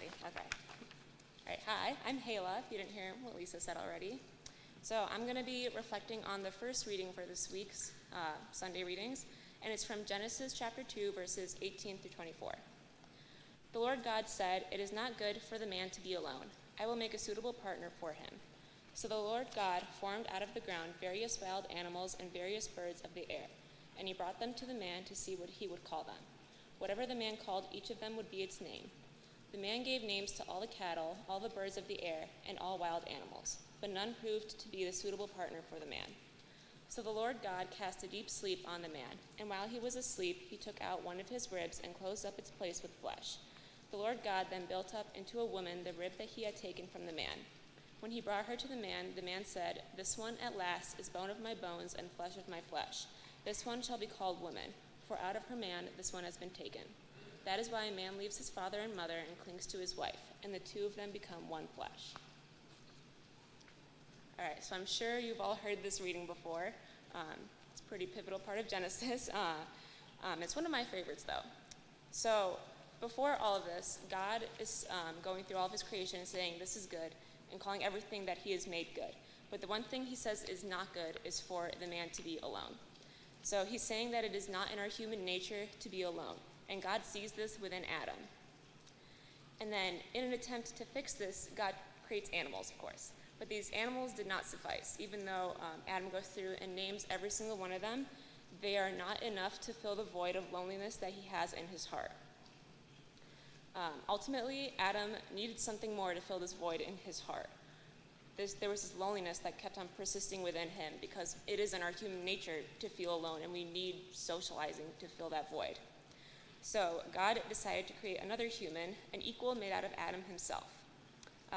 ready. Okay. All right, hi, I'm Hayla, if you didn't hear what Lisa said already. So I'm going to be reflecting on the first reading for this week's Sunday readings, and it's from Genesis chapter 2, verses 18 through 24. The Lord God said, "It is not good for the man to be alone. I will make a suitable partner for him." So the Lord God formed out of the ground various wild animals and various birds of the air, and he brought them to the man to see what he would call them. Whatever the man called each of them would be its name. The man gave names to all the cattle, all the birds of the air, and all wild animals, but none proved to be the suitable partner for the man. So the Lord God cast a deep sleep on the man, and while he was asleep, he took out one of his ribs and closed up its place with flesh. The Lord God then built up into a woman the rib that he had taken from the man. When he brought her to the man said, "This one at last is bone of my bones and flesh of my flesh. This one shall be called woman, for out of her man this one has been taken." That is why a man leaves his father and mother and clings to his wife, and the two of them become one flesh. All right, so I'm sure you've all heard this reading before. It's a pretty pivotal part of Genesis. It's one of my favorites, though. So before all of this, God is going through all of his creation, saying this is good, and calling everything that he has made good. But the one thing he says is not good is for the man to be alone. So he's saying that it is not in our human nature to be alone. And God sees this within Adam. And then in an attempt to fix this, God creates animals, of course. But these animals did not suffice. Even though Adam goes through and names every single one of them, they are not enough to fill the void of loneliness that he has in his heart. Ultimately, Adam needed something more to fill this void in his heart. There was this loneliness that kept on persisting within him because it is in our human nature to feel alone, and we need socializing to fill that void. So God decided to create another human, an equal made out of Adam himself.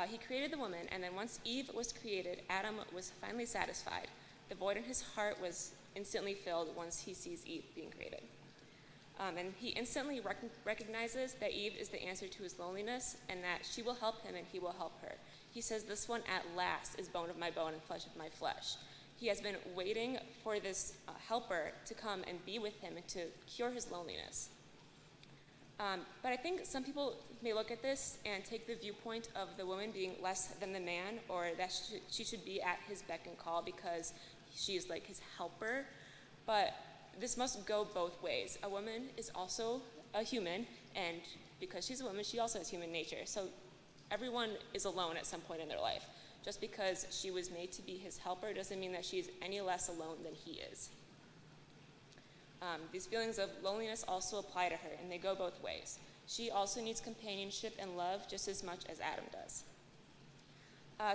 He created the woman, and then once Eve was created, Adam was finally satisfied. The void in his heart was instantly filled once he sees Eve being created. And he instantly recognizes that Eve is the answer to his loneliness and that she will help him and he will help her. He says, "This one at last is bone of my bone and flesh of my flesh." He has been waiting for this helper to come and be with him and to cure his loneliness. But I think some people may look at this and take the viewpoint of the woman being less than the man, or that she should be at his beck and call because she is like his helper. But this must go both ways. A woman is also a human, and because she's a woman, she also has human nature. So everyone is alone at some point in their life. Just because she was made to be his helper doesn't mean that she is any less alone than he is. These feelings of loneliness also apply to her, and they go both ways. She also needs companionship and love just as much as Adam does.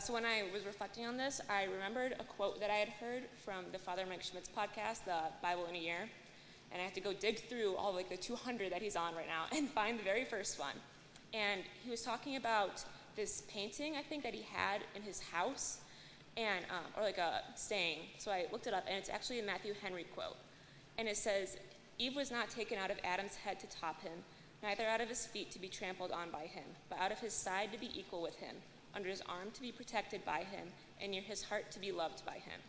So when I was reflecting on this, I remembered a quote that I had heard from the Father Mike Schmidt's podcast, The Bible in a Year, and I had to go dig through all like the 200 that he's on right now and find the very first one. And he was talking about this painting, I think, that he had in his house, and or like a saying. So I looked it up, and it's actually a Matthew Henry quote. And it says, "Eve was not taken out of Adam's head to top him, neither out of his feet to be trampled on by him, but out of his side to be equal with him, under his arm to be protected by him, and near his heart to be loved by him."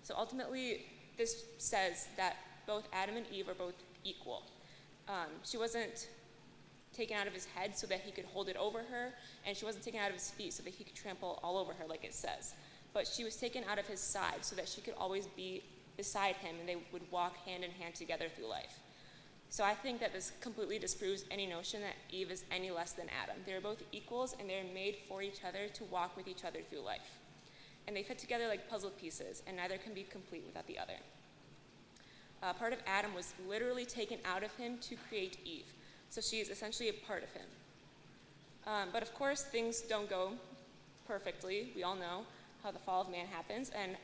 So ultimately, this says that both Adam and Eve are both equal. She wasn't taken out of his head so that he could hold it over her, and she wasn't taken out of his feet so that he could trample all over her like it says. But she was taken out of his side so that she could always be beside him, and they would walk hand in hand together through life. So I think that this completely disproves any notion that Eve is any less than Adam. They're both equals, and they're made for each other to walk with each other through life. And they fit together like puzzle pieces, and neither can be complete without the other. Part of Adam was literally taken out of him to create Eve, so she is essentially a part of him. But of course, things don't go perfectly. We all know how the fall of man happens, and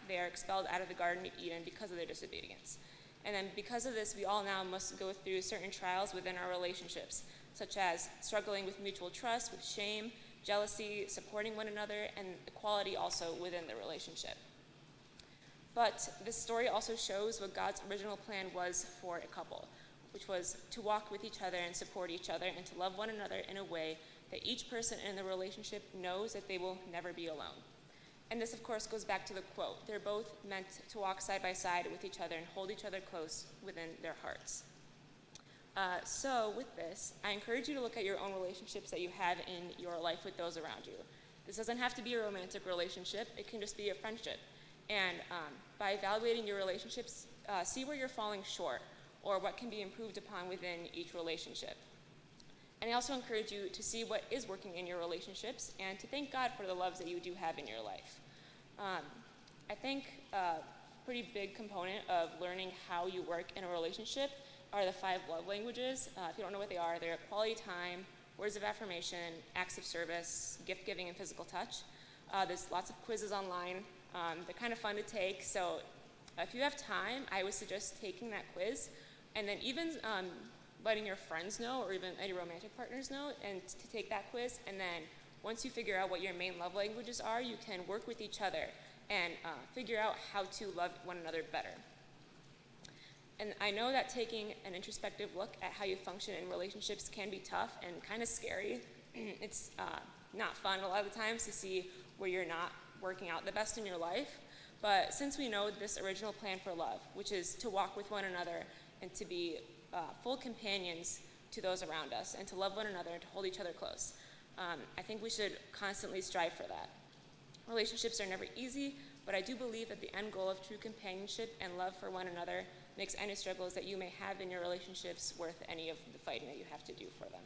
they are expelled out of the Garden of Eden because of their disobedience. And then because of this, we all now must go through certain trials within our relationships, such as struggling with mutual trust, with shame, jealousy, supporting one another, and equality also within the relationship. But this story also shows what God's original plan was for a couple, which was to walk with each other and support each other and to love one another in a way that each person in the relationship knows that they will never be alone. And this, of course, goes back to the quote. They're both meant to walk side by side with each other and hold each other close within their hearts. So with this, I encourage you to look at your own relationships that you have in your life with those around you. This doesn't have to be a romantic relationship. It can just be a friendship. And by evaluating your relationships, see where you're falling short or what can be improved upon within each relationship. And I also encourage you to see what is working in your relationships and to thank God for the loves that you do have in your life. I think a pretty big component of learning how you work in a relationship are the 5 love languages. If you don't know what they are, they're quality time, words of affirmation, acts of service, gift giving, and physical touch. There's lots of quizzes online. They're kind of fun to take, so if you have time, I would suggest taking that quiz, and then even letting your friends know, or even any romantic partners know, and to take that quiz, and then once you figure out what your main love languages are, you can work with each other and figure out how to love one another better. And I know that taking an introspective look at how you function in relationships can be tough and kind of scary. It's not fun a lot of the times to see where you're not working out the best in your life. But since we know this original plan for love, which is to walk with one another and to be full companions to those around us and to love one another and to hold each other close, I think we should constantly strive for that. Relationships are never easy, but I do believe that the end goal of true companionship and love for one another makes any struggles that you may have in your relationships worth any of the fighting that you have to do for them.